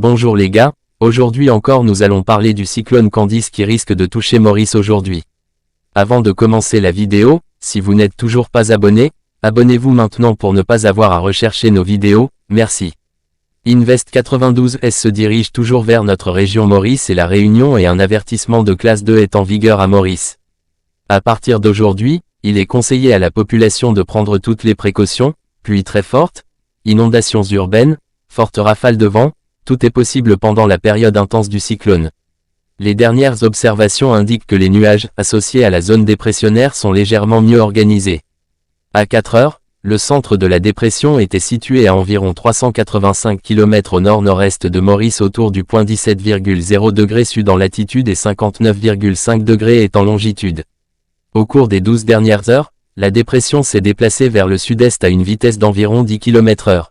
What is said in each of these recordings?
Bonjour les gars, aujourd'hui encore nous allons parler du cyclone Candice qui risque de toucher Maurice aujourd'hui. Avant de commencer la vidéo, si vous n'êtes toujours pas abonné, abonnez-vous maintenant pour ne pas avoir à rechercher nos vidéos, merci. Invest 92S se dirige toujours vers notre région Maurice et la Réunion et un avertissement de classe 2 est en vigueur à Maurice. À partir d'aujourd'hui, il est conseillé à la population de prendre toutes les précautions, pluies très fortes, inondations urbaines, fortes rafales de vent, tout est possible pendant la période intense du cyclone. Les dernières observations indiquent que les nuages associés à la zone dépressionnaire sont légèrement mieux organisés. À 4 heures, le centre de la dépression était situé à environ 385 km au nord-nord-est de Maurice autour du point 17,0 degrés sud en latitude et 59,5 degrés est en longitude. Au cours des 12 dernières heures, la dépression s'est déplacée vers le sud-est à une vitesse d'environ 10 km/h.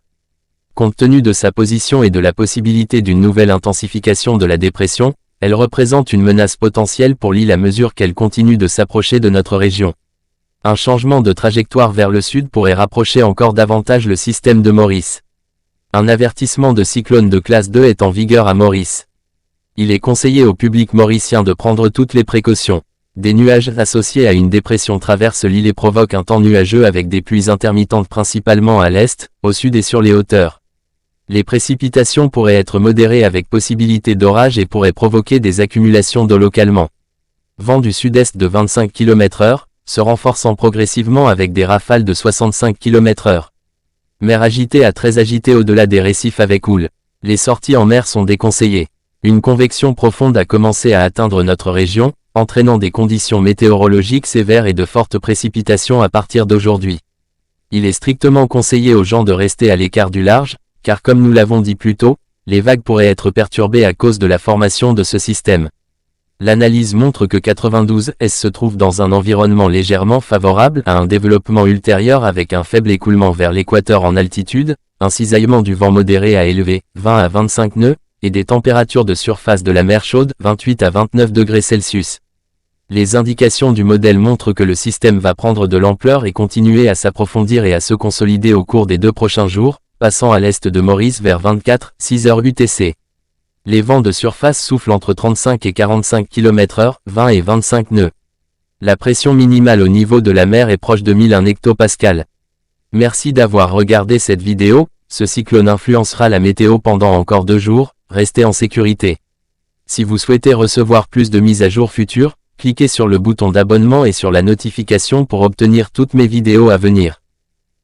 Compte tenu de sa position et de la possibilité d'une nouvelle intensification de la dépression, elle représente une menace potentielle pour l'île à mesure qu'elle continue de s'approcher de notre région. Un changement de trajectoire vers le sud pourrait rapprocher encore davantage le système de Maurice. Un avertissement de cyclone de classe 2 est en vigueur à Maurice. Il est conseillé au public mauricien de prendre toutes les précautions. Des nuages associés à une dépression traversent l'île et provoquent un temps nuageux avec des pluies intermittentes principalement à l'est, au sud et sur les hauteurs. Les précipitations pourraient être modérées avec possibilité d'orage et pourraient provoquer des accumulations d'eau localement. Vent du sud-est de 25 km/h, se renforçant progressivement avec des rafales de 65 km/h. Mer agitée à très agitée au-delà des récifs avec houle. Les sorties en mer sont déconseillées. Une convection profonde a commencé à atteindre notre région, entraînant des conditions météorologiques sévères et de fortes précipitations à partir d'aujourd'hui. Il est strictement conseillé aux gens de rester à l'écart du large, car comme nous l'avons dit plus tôt, les vagues pourraient être perturbées à cause de la formation de ce système. L'analyse montre que 92S se trouve dans un environnement légèrement favorable à un développement ultérieur avec un faible écoulement vers l'équateur en altitude, un cisaillement du vent modéré à élevé, 20 à 25 nœuds, et des températures de surface de la mer chaude, 28 à 29 degrés Celsius. Les indications du modèle montrent que le système va prendre de l'ampleur et continuer à s'approfondir et à se consolider au cours des 2 prochains jours, passant à l'est de Maurice vers 24,6 h UTC. Les vents de surface soufflent entre 35 et 45 km/h, 20 et 25 nœuds. La pression minimale au niveau de la mer est proche de 1001 hectopascal. Merci d'avoir regardé cette vidéo, ce cyclone influencera la météo pendant encore 2 jours, restez en sécurité. Si vous souhaitez recevoir plus de mises à jour futures, cliquez sur le bouton d'abonnement et sur la notification pour obtenir toutes mes vidéos à venir.